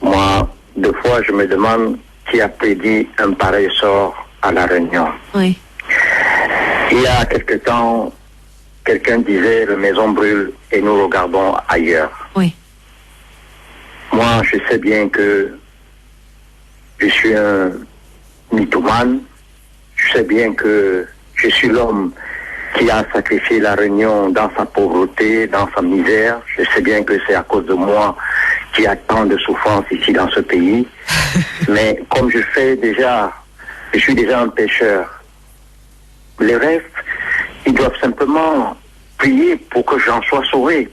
Moi, deux fois, je me demande qui a prédit un pareil sort à La Réunion. Oui. Il y a quelque temps, quelqu'un disait la maison brûle et nous regardons ailleurs. Oui. Moi, je sais bien que je suis un mythomane. Je sais bien que je suis l'homme qui a sacrifié La Réunion dans sa pauvreté, dans sa misère. Je sais bien que c'est à cause de moi qu'il y a tant de souffrance ici dans ce pays. Mais comme je suis déjà un pécheur. Les rêves, ils doivent simplement prier pour que j'en sois sauvé.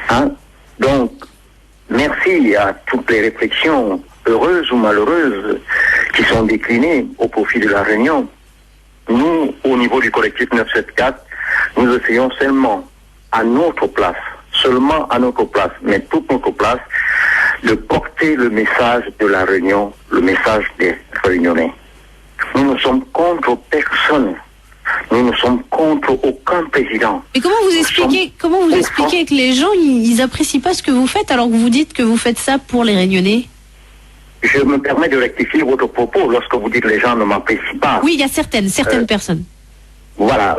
Hein? Donc, merci à toutes les réflexions heureuses ou malheureuses qui sont déclinées au profit de La Réunion. Nous, au niveau du collectif 974, nous essayons seulement à notre place, mais toute notre place, de porter le message de La Réunion, le message des Réunionnais. Nous ne sommes contre personne. Nous ne sommes contre aucun président. Mais comment vous expliquez que les gens ils apprécient pas ce que vous faites alors que vous dites que vous faites ça pour les Réunionnais? Je me permets de rectifier votre propos lorsque vous dites que les gens ne m'apprécient pas. Oui, il y a certaines personnes. Voilà,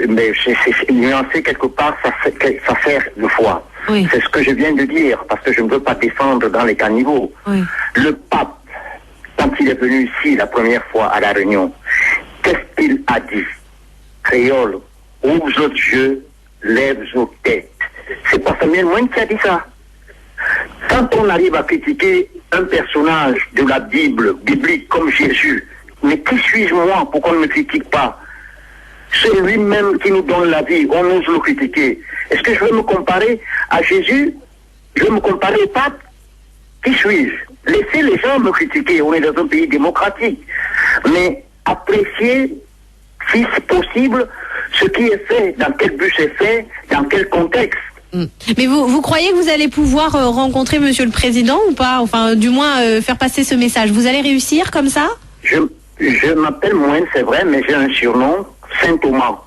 mais c'est nuancé quelque part, ça sert de foi. Oui. C'est ce que je viens de dire, parce que je ne veux pas défendre dans les caniveaux. Oui. Le pape, quand il est venu ici la première fois à La Réunion, qu'est-ce qu'il a dit? Créole, ouvre vos yeux, lève vos têtes. C'est pas Samuel Moïse qui a dit ça. Quand on arrive à critiquer un personnage de la Bible, biblique comme Jésus, mais qui suis-je moi pour qu'on ne me critique pas? C'est lui-même qui nous donne la vie, on ose le critiquer. Est-ce que je veux me comparer à Jésus? Je veux me comparer au pape? Qui suis-je? Laissez les gens me critiquer, on est dans un pays démocratique. Mais appréciez, si c'est possible, ce qui est fait, dans quel but c'est fait, dans quel contexte. Mais vous croyez que vous allez pouvoir rencontrer Monsieur le Président ou pas? Enfin, du moins faire passer ce message. Vous allez réussir comme ça? Je m'appelle Moine, c'est vrai, mais j'ai un surnom, Saint Thomas.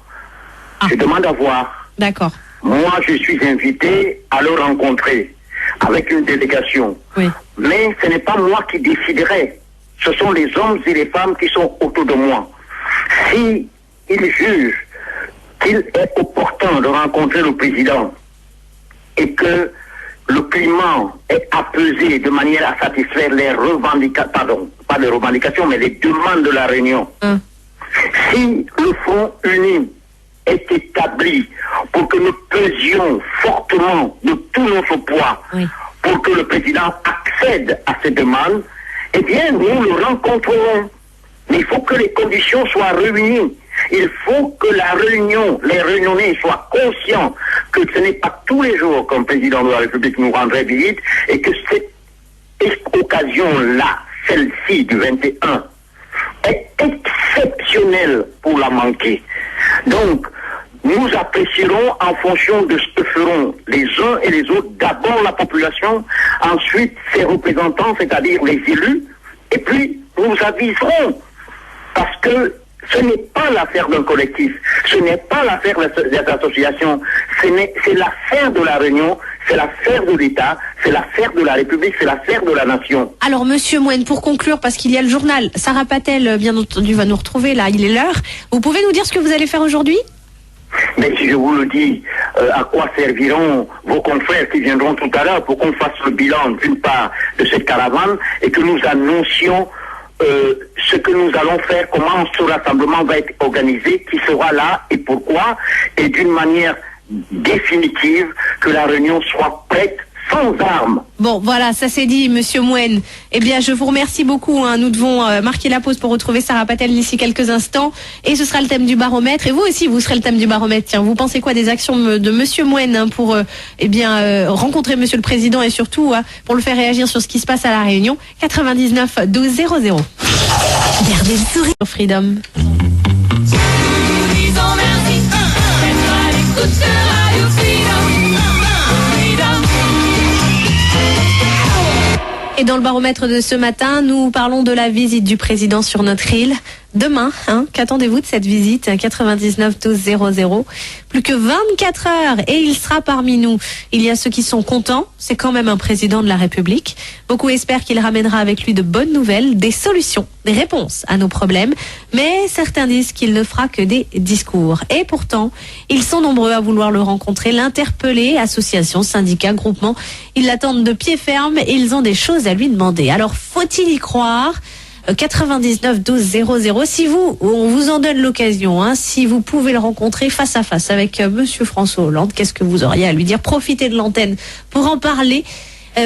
Je demande à voir. D'accord. Moi, je suis invité à le rencontrer avec une délégation. Oui. Mais ce n'est pas moi qui déciderai. Ce sont les hommes et les femmes qui sont autour de moi. Si ils jugent qu'il est opportun de rencontrer le président et que le climat est apaisé de manière à satisfaire les revendications, pardon, pas les revendications, mais les demandes de La Réunion. Si le Front uni est établi pour que nous pesions fortement de tout notre poids pour que le président accède à ces demandes, eh bien, nous le rencontrerons. Mais il faut que les conditions soient réunies. Il faut que La Réunion, les Réunionnais soient conscients que ce n'est pas tous les jours qu'un président de la République nous rendrait visite et que cette occasion-là, celle-ci du 21, est exceptionnelle pour la manquer. Donc, nous apprécierons en fonction de ce que feront les uns et les autres, d'abord la population, ensuite ses représentants, c'est-à-dire les élus, et puis nous aviserons, parce que ce n'est pas l'affaire d'un collectif, ce n'est pas l'affaire des associations, c'est l'affaire de La Réunion, c'est l'affaire de l'État, c'est l'affaire de la République, c'est l'affaire de la nation. Alors, Monsieur Moine, pour conclure, parce qu'il y a le journal, Sarah Patel, bien entendu, va nous retrouver, là, il est l'heure. Vous pouvez nous dire ce que vous allez faire aujourd'hui? Mais si je vous le dis, à quoi serviront vos confrères qui viendront tout à l'heure pour qu'on fasse le bilan, d'une part, de cette caravane et que nous annoncions ce que nous allons faire, comment ce rassemblement va être organisé, qui sera là et pourquoi, et d'une manière définitive, que La Réunion soit prête sans armes. Bon, voilà, ça c'est dit, Monsieur Moine. Eh bien, je vous remercie beaucoup. Nous devons marquer la pause pour retrouver Sarah Patel d'ici quelques instants. Et ce sera le thème du baromètre. Et vous aussi, vous serez le thème du baromètre. Tiens, vous pensez quoi des actions de Monsieur Moine pour rencontrer Monsieur le Président et surtout pour le faire réagir sur ce qui se passe à La Réunion? 99 12 00. Gardez le sourire. Freedom. Et dans le baromètre de ce matin, nous parlons de la visite du président sur notre île. demain, qu'attendez-vous de cette visite 99 12 00. Plus que 24 heures et il sera parmi nous. Il y a ceux qui sont contents, c'est quand même un président de la République. Beaucoup espèrent qu'il ramènera avec lui de bonnes nouvelles, des solutions, des réponses à nos problèmes. Mais certains disent qu'il ne fera que des discours. Et pourtant, ils sont nombreux à vouloir le rencontrer, l'interpeller, associations, syndicats, groupements. Ils l'attendent de pied ferme et ils ont des choses à lui demander. Alors, faut-il y croire ? 99 12 00. Si on vous en donne l'occasion, si vous pouvez le rencontrer face à face avec Monsieur François Hollande, qu'est-ce que vous auriez à lui dire? Profitez de l'antenne pour en parler.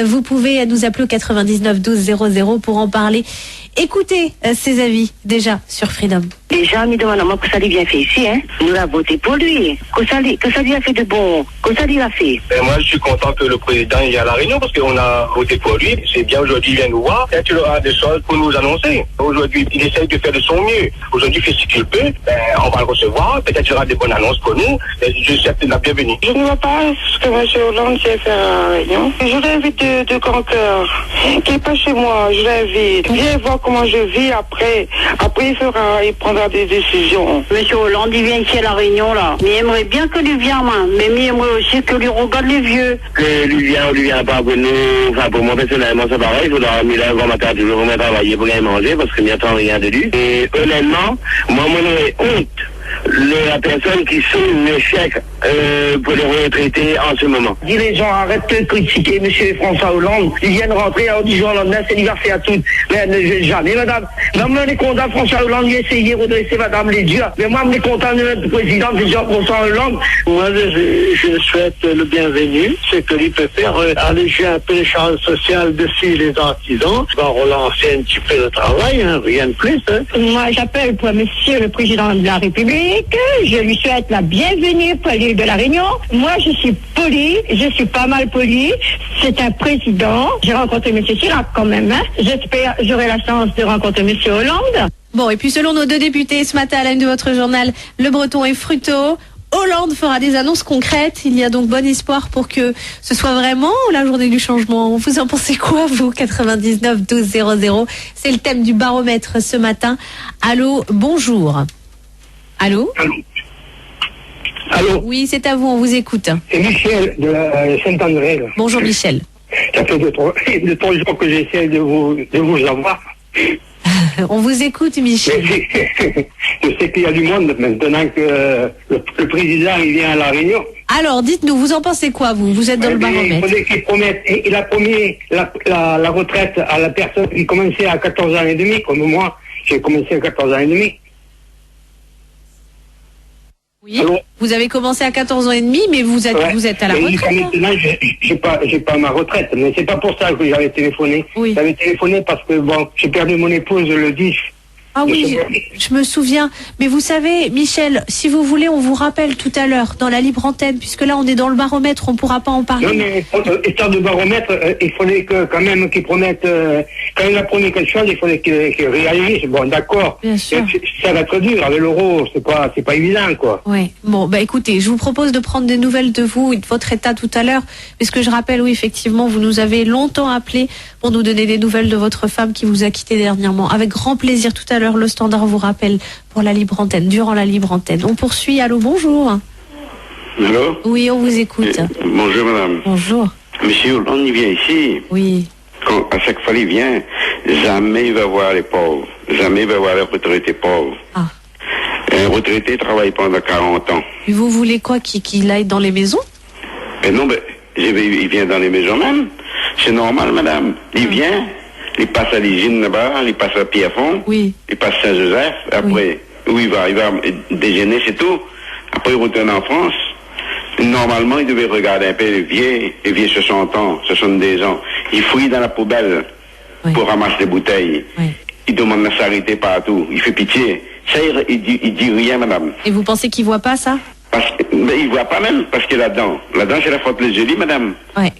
Vous pouvez nous appeler au 99 12 00 pour en parler. Écoutez ses avis déjà sur Freedom. Les gens me demandent que ça lui bien fait ici, Nous l'avons voté pour lui. Que ça lui a fait de bon. Que ça lui a fait. Et moi, je suis content que le président y à la réunion parce qu'on a voté pour lui. C'est bien, aujourd'hui, il vient nous voir. Et tu auras des choses pour nous annoncer. Aujourd'hui, il essaye de faire de son mieux. Aujourd'hui, il fait ce qu'il peut. On va le recevoir. Peut-être qu'il y aura des bonnes annonces pour nous. Et je souhaite la bienvenue. Je ne vois pas ce que M. Hollande sait faire à la réunion. Je l'invite de grand cœur. Qui n'est pas chez moi, je l'invite. Viens voir comment je vis après. Après, il prendra des décisions. Monsieur Hollande, il vient ici à la Réunion, là. Mais il aimerait bien que lui vienne, mais il aimerait aussi que lui regarde les vieux. Que lui vient pas pour nous, enfin pour moi personnellement c'est pareil, il faudra dormir là, matin toujours remettre travailler pour rien manger parce qu'il n'y a tant rien de lui. Et honnêtement, moi j'aurais honte la personne qui sont un échec pour les retraités en ce moment. Dis les gens, arrête de critiquer M. François Hollande. Ils viennent rentrer en disant lendemain, c'est l'anniversaire à toutes. Mais jamais, madame. Même on est content de François Hollande, il a essayé de redresser madame les dieux. Mais moi, on est content de notre président, de Jean-François Hollande. Moi, je souhaite le bienvenu. C'est que lui peut faire alléger un peu les charges sociales dessus les artisans. Va relancer un petit peu le travail, rien de plus. Moi, j'appelle pour monsieur le président de la République. Je lui souhaite la bienvenue pour l'île de la Réunion. Moi, je suis polie, je suis pas mal polie. C'est un président. J'ai rencontré M. Chirac quand même. J'espère j'aurai la chance de rencontrer M. Hollande. Bon, et puis selon nos deux députés ce matin à la une de votre journal, Le Breton et Fruteau, Hollande fera des annonces concrètes. Il y a donc bon espoir pour que ce soit vraiment la journée du changement. Vous en pensez quoi, vous? 99 12 00. C'est le thème du baromètre ce matin. Allô, bonjour. Allô? Allô? Oui, c'est à vous, on vous écoute. C'est Michel de Saint-André. Bonjour Michel. Ça fait deux, trois jours que j'essaie de vous avoir. On vous écoute, Michel. Je sais qu'il y a du monde maintenant que le président il vient à la Réunion. Alors, dites-nous, vous en pensez quoi, vous? Vous êtes dans le baromètre. Il faudrait qu'il promette. Il a promis la retraite à la personne qui commençait à 14 ans et demi, comme moi. J'ai commencé à 14 ans et demi. Oui, allô? Vous avez commencé à 14 ans et demi, mais vous êtes à la retraite. Maintenant, j'ai pas ma retraite, mais c'est pas pour ça que j'avais téléphoné. Oui. J'avais téléphoné parce que j'ai perdu mon épouse le 10. Ah oui, je me souviens. Mais vous savez, Michel, si vous voulez, on vous rappelle tout à l'heure dans la libre antenne, puisque là, on est dans le baromètre, on ne pourra pas en parler. Non, mais histoire de baromètre, il fallait quand même qu'il promette, quand il a promis quelque chose, il fallait qu'il réalise. Bon, d'accord. Bien sûr. Ça va être dur. Avec l'euro, c'est pas évident, quoi. Oui. Bon, écoutez, je vous propose de prendre des nouvelles de vous et de votre état tout à l'heure, puisque je rappelle, oui, effectivement, vous nous avez longtemps appelé pour nous donner des nouvelles de votre femme qui vous a quitté dernièrement. Avec grand plaisir tout à l'heure. Le standard vous rappelle pour la libre antenne, durant la libre antenne. On poursuit. Allô, bonjour. Allô? Oui, on vous écoute. Bonjour, madame. Bonjour. Monsieur Hollande, il vient ici. Oui. À chaque fois il vient, jamais il va voir les pauvres. Jamais il va voir les retraités pauvres. Ah. Un retraité travaille pendant 40 ans. Et vous voulez quoi, qu'il aille dans les maisons? Non, il vient dans les maisons même. C'est normal, madame. Il vient. Il passe à l'hygiène là-bas, il passe à Pierrefonds, oui. Il passe à Saint-Joseph, après, où il va déjeuner, c'est tout. Après, il retourne en France. Normalement, il devait regarder un peu les vieux 60 ans, 62 ans. Il fouille dans la poubelle pour ramasser les bouteilles. Oui. Il demande la charité partout. Il fait pitié. Ça, il dit rien, madame. Et vous pensez qu'il voit pas ça? Mais il voit pas même, parce que là-dedans, c'est la faute des jolis, madame. Ouais.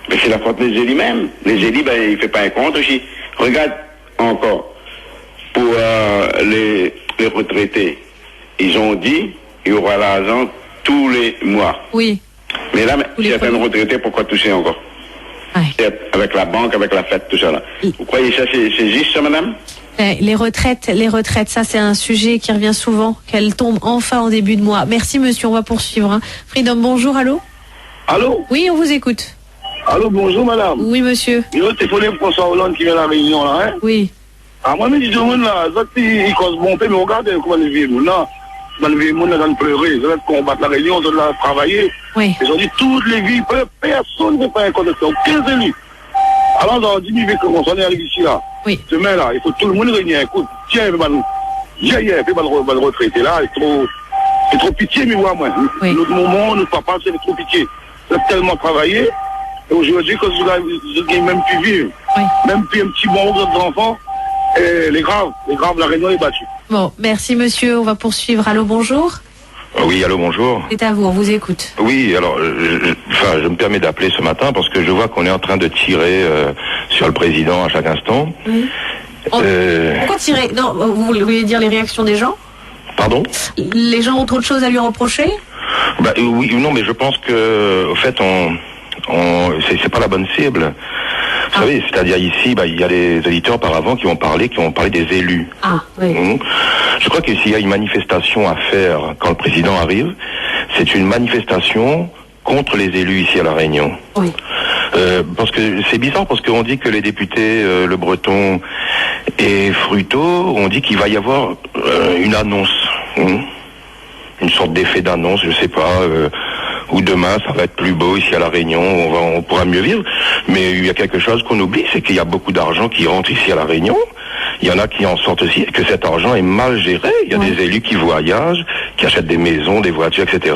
Mais c'est la faute des élis même. Les élis, il ne fait pas un compte aussi. Regarde encore, pour les retraités, ils ont dit qu'il y aura l'argent tous les mois. Oui. Mais là, certains retraités, pourquoi toucher encore? Ouais. Avec la banque, avec la fête, tout ça là. Vous croyez ça, c'est juste ça, madame? Les retraites, ça c'est un sujet qui revient souvent, qu'elles tombent enfin en début de mois. Merci monsieur, on va poursuivre. Hein. Freedom, bonjour, allô? Allô? Oui, on vous écoute. Allô, bonjour madame. Oui monsieur. Yo, c'est François Hollande qui vient à la Réunion là, hein? Oui. Ah, moi, je me dis, là, ils causent bon paix, mais regardez comment ils vivent là. Dans le vieux monde, ils ont pleuré, ils ont combattre la Réunion, ils ont travaillé. Oui. Ils ont dit toutes les vies, personne ne peut pas reconnaître, aucun élu. Alors, on a dit, qu'on s'en est ici là. Oui. Demain là, il faut tout le monde réunir. Écoute, tiens, il va le retraiter là, c'est trop pitié, mais moi. Oui. Notre moment, notre papa, c'est trop pitié. Il a tellement travaillé, et aujourd'hui, quand vous n'avez même plus vivre, oui. Même plus un petit bon d'autres enfants, et les graves, la Réunion est battue. Bon, merci monsieur, on va poursuivre. Allô, bonjour. Oui, allô, bonjour. C'est à vous, on vous écoute. Oui, alors, je me permets d'appeler ce matin parce que je vois qu'on est en train de tirer sur le président à chaque instant. Oui. Pourquoi tirer? Non, vous voulez dire les réactions des gens? Pardon? Les gens ont trop de choses à lui reprocher? Bah, oui, non, mais je pense que, au fait, c'est pas la bonne cible. Vous savez, c'est-à-dire ici, il y a les auditeurs auparavant qui ont parlé des élus. Ah, oui. Je crois que s'il y a une manifestation à faire quand le président arrive, c'est une manifestation contre les élus ici à La Réunion. Oui. Parce que c'est bizarre, parce qu'on dit que les députés Le Breton et Fruteau, on dit qu'il va y avoir une annonce. Une sorte d'effet d'annonce, je sais pas... ou demain ça va être plus beau ici à La Réunion, on pourra mieux vivre. Mais il y a quelque chose qu'on oublie, c'est qu'il y a beaucoup d'argent qui rentre ici à La Réunion. Il y en a qui en sortent aussi, et que cet argent est mal géré. Il y a des élus qui voyagent, qui achètent des maisons, des voitures, etc.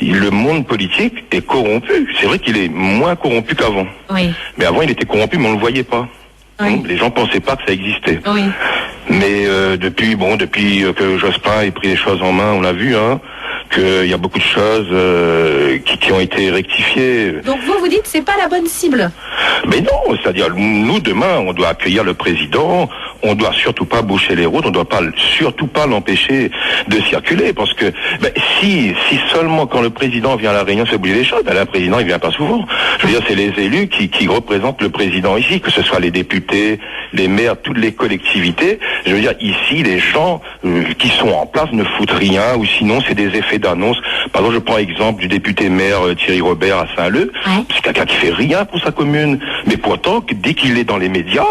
Le monde politique est corrompu. C'est vrai qu'il est moins corrompu qu'avant. Oui. Mais avant il était corrompu, mais on le voyait pas. Oui. Les gens pensaient pas que ça existait. Oui. Mais depuis que Jospin ait pris les choses en main, on l'a vu, qu'il y a beaucoup de choses qui ont été rectifiées. Donc vous dites c'est pas la bonne cible? Mais non, c'est-à-dire nous demain on doit accueillir le président, on doit surtout pas boucher les routes, on doit surtout pas l'empêcher de circuler, parce que si seulement quand le président vient à La Réunion fait bouger les choses, le président il vient pas souvent. Je veux dire, c'est les élus qui représentent le président ici, que ce soit les députés, les maires, toutes les collectivités. Je veux dire, ici les gens qui sont en place ne foutent rien, ou sinon c'est des effets d'annonce. Par exemple, je prends l'exemple du député maire Thierry Robert à Saint-Leu. C'est quelqu'un qui fait rien pour sa commune, mais pourtant dès qu'il est dans les médias,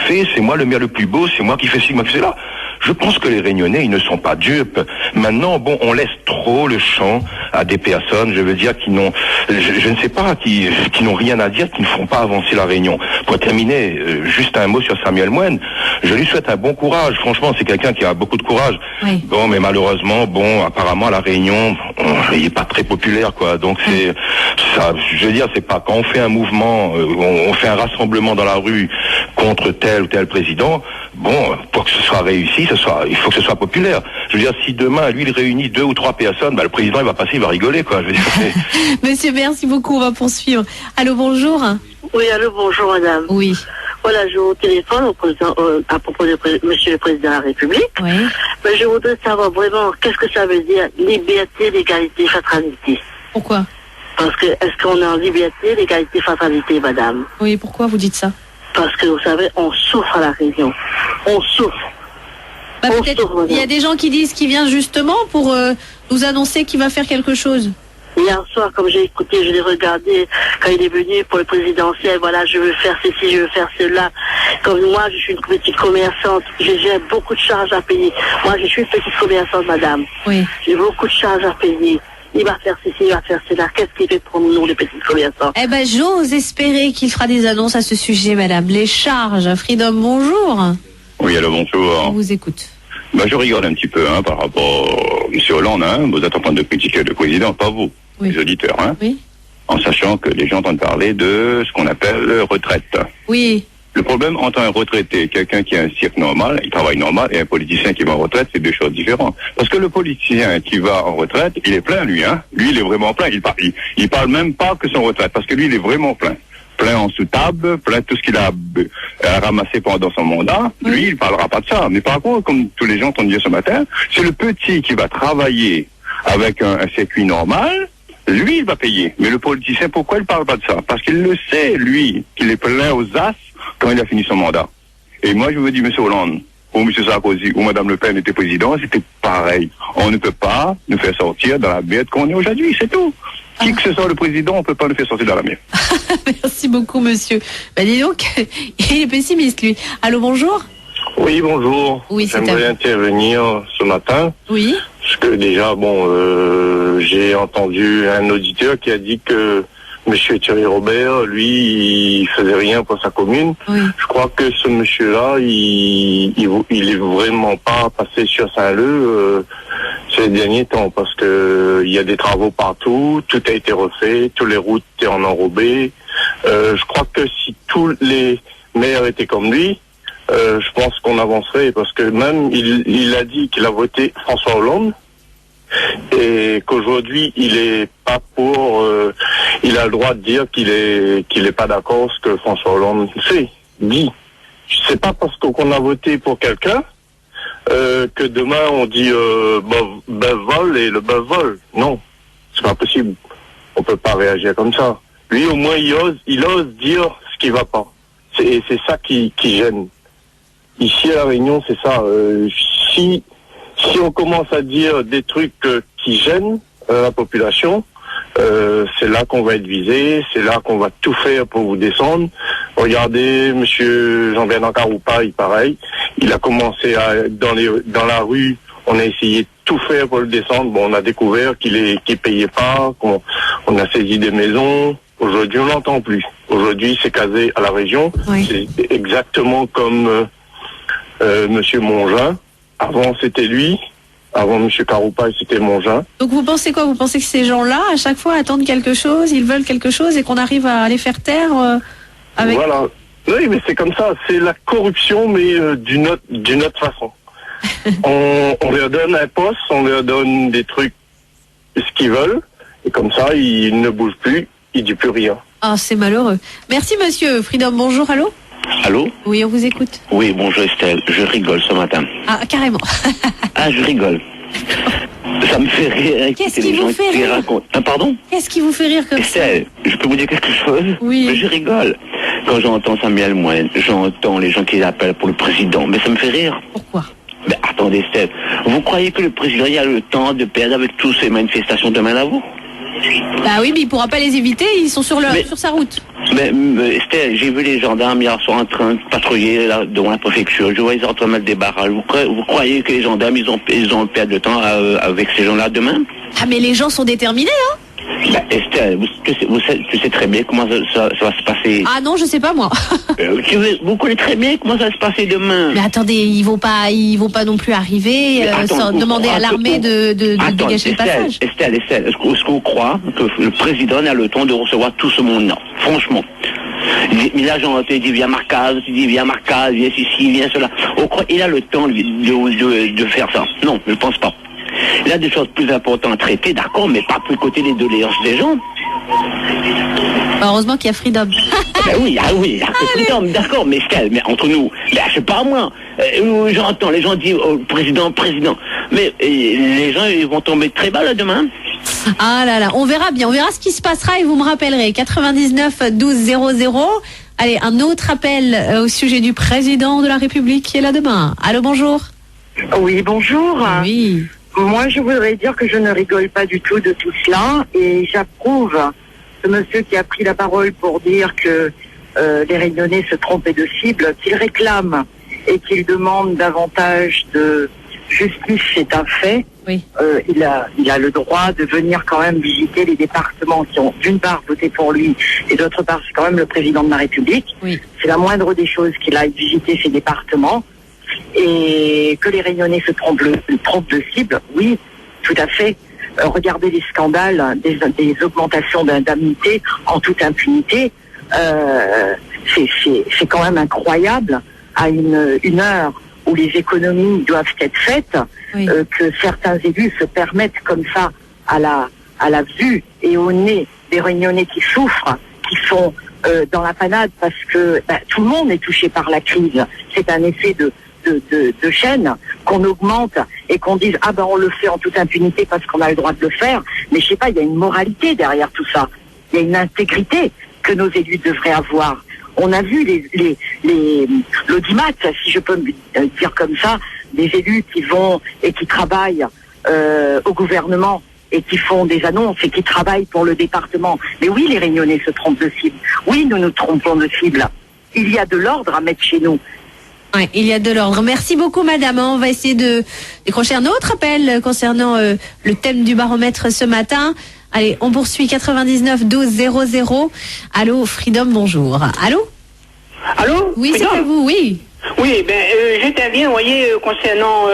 c'est moi le maire le plus beau, c'est moi qui fais ci, moi qui fais là. Je pense que les Réunionnais, ils ne sont pas dupes. Maintenant, on laisse trop le champ à des personnes, je veux dire, qui n'ont, je ne sais pas, qui n'ont rien à dire, qui ne font pas avancer la Réunion. Pour terminer, juste un mot sur Samuel Moine. Je lui souhaite un bon courage. Franchement, c'est quelqu'un qui a beaucoup de courage. Oui. Bon, mais malheureusement, apparemment, à La Réunion, il est pas très populaire, quoi. Donc c'est ça, je veux dire, c'est pas quand on fait un mouvement, on fait un rassemblement dans la rue contre tel ou tel président, pour que ce soit réussi, il faut que ce soit populaire. Je veux dire, si demain, lui, il réunit 2 ou 3 personnes, le président, il va passer, il va rigoler, quoi. Je veux dire, Monsieur, merci beaucoup, on va poursuivre. Allô, bonjour. Oui, allô, bonjour, madame. Oui. Voilà, je vous téléphone au président, à propos de monsieur le président de la République. Oui. Mais je voudrais savoir vraiment qu'est-ce que ça veut dire liberté, l'égalité, fraternité. Pourquoi? Parce que, est-ce qu'on est en liberté, l'égalité, fraternité, madame? Oui, pourquoi vous dites ça? Parce que, vous savez, on souffre à La Réunion. On souffre. Peut-être il y a des gens qui disent qu'il vient justement pour nous annoncer qu'il va faire quelque chose. Hier soir, comme j'ai écouté, je l'ai regardé quand il est venu pour le présidentiel. Voilà, je veux faire ceci, je veux faire cela. Comme moi, je suis une petite commerçante, j'ai beaucoup de charges à payer. Moi, je suis une petite commerçante, madame. Oui. J'ai beaucoup de charges à payer. Il va faire ceci, il va faire cela. Qu'est-ce qu'il fait pour nous, les petites commerçants? J'ose espérer qu'il fera des annonces à ce sujet, madame. Les charges. Freedom, bonjour. Oui, allô, bonjour. On vous écoute. Je rigole un petit peu par rapport à M. Hollande. Vous êtes en train de critiquer le président, pas vous, les auditeurs. Oui. En sachant que les gens entendent parler de ce qu'on appelle retraite. Oui. Le problème entre un retraité, quelqu'un qui a un cirque normal, il travaille normal, et un politicien qui va en retraite, c'est deux choses différentes. Parce que le politicien qui va en retraite, il est plein, lui. Lui, il est vraiment plein. Il parle même pas que son retraite, parce que lui, il est vraiment plein. Plein en sous-table, plein tout ce qu'il a ramassé pendant son mandat. Lui, il parlera pas de ça. Mais par contre, comme tous les gens t'ont dit ce matin, c'est le petit qui va travailler avec un circuit normal, lui, il va payer. Mais le politicien, pourquoi il parle pas de ça? Parce qu'il le sait, lui, qu'il est plein aux as quand il a fini son mandat. Et moi, je veux dire, M. Hollande, ou M. Sarkozy, ou Mme Le Pen était président, c'était pareil. On ne peut pas nous faire sortir dans la merde qu'on est aujourd'hui, c'est tout. Qui que ce soit le président, on ne peut pas nous faire sortir dans la merde. Merci beaucoup, monsieur. Bah, dis donc, il est pessimiste, lui. Allô, bonjour. Oui, bonjour. Oui, j'aimerais intervenir ce matin. Oui. Parce que déjà, j'ai entendu un auditeur qui a dit que Monsieur Thierry Robert, lui, il faisait rien pour sa commune. Oui. Je crois que ce monsieur-là, il est vraiment pas passé sur Saint-Leu ces derniers temps, parce que il y a des travaux partout, tout a été refait, toutes les routes étaient en enrobé. Je crois que si tous les maires étaient comme lui, je pense qu'on avancerait, parce que même il a dit qu'il a voté François Hollande et qu'aujourd'hui il est pas pour, il a le droit de dire qu'il est pas d'accord ce que François Hollande dit. C'est pas parce qu'on a voté pour quelqu'un que demain on dit bœuf vole et le bœuf vole. Non, c'est pas possible. On peut pas réagir comme ça. Lui au moins il ose dire ce qui va pas. C'est ça qui gêne. Ici à La Réunion, c'est ça. Si on commence à dire des trucs qui gênent la population, c'est là qu'on va être visé, c'est là qu'on va tout faire pour vous descendre. Regardez, monsieur Jean-Bernard Karoupa, pareil, il a commencé dans la rue, on a essayé de tout faire pour le descendre. Bon, on a découvert qu'il payait pas, on a saisi des maisons. Aujourd'hui, on l'entend plus. Aujourd'hui, c'est casé à la région. Oui. C'est exactement comme monsieur Mongin. Avant, c'était lui. Avant monsieur Karoupa, c'était Mongin. Donc vous pensez quoi? Vous pensez que ces gens-là, à chaque fois, attendent quelque chose, ils veulent quelque chose et qu'on arrive à les faire taire avec... Voilà. Oui, mais c'est comme ça. C'est la corruption, mais d'une autre façon. On leur donne un poste, on leur donne des trucs, ce qu'ils veulent, et comme ça, ils ne bougent plus, ils disent plus rien. Ah, c'est malheureux. Merci monsieur. Freedom, bonjour, allô? Allô? Oui, on vous écoute. Oui, bonjour Estelle, je rigole ce matin. Ah, carrément. Ah, je rigole. Ça me fait rire. Qu'est-ce qui vous fait rire? Pardon? Qu'est-ce qui vous fait rire comme Estelle, je peux vous dire quelque chose? Oui. Mais je rigole. Quand j'entends Samuel Moine, j'entends les gens qui appellent pour le président, mais ça me fait rire. Pourquoi? Mais attendez Estelle, vous croyez que le président a le temps de perdre avec toutes ces manifestations demain à vous? Bah oui, mais il pourra pas les éviter, ils sont sur sa route. Mais Estelle, j'ai vu les gendarmes hier soir en train de patrouiller là, devant la préfecture. Je vois ils sont en train de mettre des barrages. Vous croyez que les gendarmes ils ont perdu de temps avec ces gens-là demain? Ah mais les gens sont déterminés, hein? Bah, Estelle, tu sais très bien comment ça va se passer. Ah non, je sais pas moi. Vous connaissez très bien comment ça va se passer demain. Mais attendez, ils vont pas non plus arriver sans demander à l'armée de dégager le passage. Estelle, est-ce que vous croyez que le président a le temps de recevoir tout ce monde? Non, franchement. L'agent te dit viens Marcaz, tu dis viens Marcaz, viens ici, viens cela. Il a le temps de faire ça? Non, je ne pense pas. Il a des choses plus importantes à traiter, d'accord, mais pas pour écouter les doléances des gens. Heureusement qu'il y a Freedom. Oui, Freedom, d'accord, mais entre nous, je sais pas moi. J'entends, les gens disent président. Mais les gens, ils vont tomber très bas là demain. Ah là là, on verra bien, on verra ce qui se passera et vous me rappellerez. 99 12 00. Allez, un autre appel au sujet du président de la République qui est là demain. Allô, bonjour. Oui, bonjour. Oui. Moi, je voudrais dire que je ne rigole pas du tout de tout cela et j'approuve ce monsieur qui a pris la parole pour dire que les Réunionnais se trompaient de cible, qu'il réclame et qu'il demande davantage de justice, c'est un fait. Oui. Il a le droit de venir quand même visiter les départements qui ont d'une part voté pour lui et d'autre part c'est quand même le président de la République. Oui. C'est la moindre des choses qu'il aille visiter ces départements. Et que les Réunionnais se trompent de cible, oui, tout à fait. Regardez les scandales, des augmentations d'indemnités en toute impunité. C'est quand même incroyable à une heure où les économies doivent être faites, oui. Que certains élus se permettent comme ça à la vue et au nez des Réunionnais qui souffrent, qui sont dans la panade parce que tout le monde est touché par la crise. C'est un effet de chaîne qu'on augmente et qu'on dise on le fait en toute impunité parce qu'on a le droit de le faire, mais je sais pas, il y a une moralité derrière tout ça, il y a une intégrité que nos élus devraient avoir. On a vu l'audimat, si je peux me dire comme ça, des élus qui vont et qui travaillent au gouvernement et qui font des annonces et qui travaillent pour le département. Mais oui, les Réunionnais se trompent de cible. Oui, nous nous trompons de cible. Il y a de l'ordre à mettre chez nous. Ouais, il y a de l'ordre. Merci beaucoup, madame. On va essayer de décrocher un autre appel concernant le thème du baromètre ce matin. Allez, on poursuit 99 12 00. Allô, Freedom, bonjour. Allô? Allô? Oui, c'est à vous, oui. Oui, j'interviens, vous voyez, concernant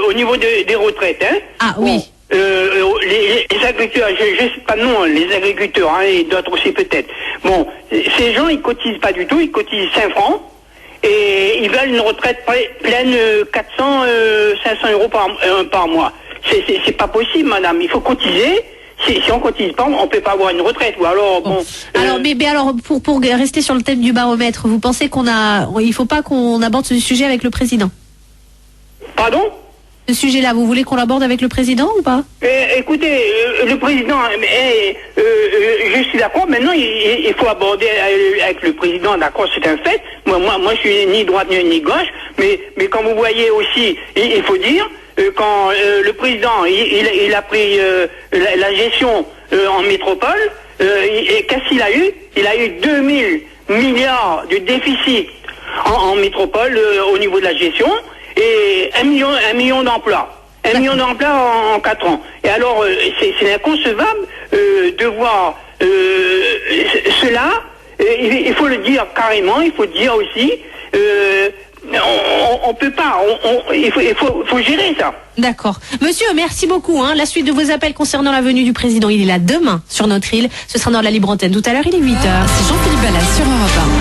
au niveau des retraites. Hein. Ah oui. Bon, les agriculteurs, je ne sais pas non, les agriculteurs, hein, et d'autres aussi peut-être. Bon, ces gens, ils cotisent pas du tout, ils cotisent 5 francs. Et ils veulent une retraite pleine 400, 500 euros par mois. C'est pas possible, madame. Il faut cotiser. Si on cotise pas, on peut pas avoir une retraite. Ou alors, bon. Alors, mais alors, pour rester sur le thème du baromètre, vous pensez il faut pas qu'on aborde ce sujet avec le président? Pardon? Ce sujet-là, vous voulez qu'on l'aborde avec le président ou pas? Écoutez, le président, je suis d'accord. Maintenant, il faut aborder avec le président, d'accord, c'est un fait. Moi, je suis ni droite ni gauche, mais quand vous voyez aussi, il faut dire, quand le président, il a pris la gestion en métropole, et qu'est-ce qu'il a eu? Il a eu 2000 milliards de déficit en métropole au niveau de la gestion. Et 1 million d'emplois. 1 million d'emplois en 4 ans. Et alors, c'est inconcevable de voir cela. Il faut le dire carrément, il faut dire aussi, on peut pas, il faut gérer ça. D'accord. Monsieur, merci beaucoup. La suite de vos appels concernant la venue du président, il est là demain sur notre île. Ce sera dans la libre antenne. Tout à l'heure, il est 8h. C'est Jean-Philippe Ballas sur Europe 1.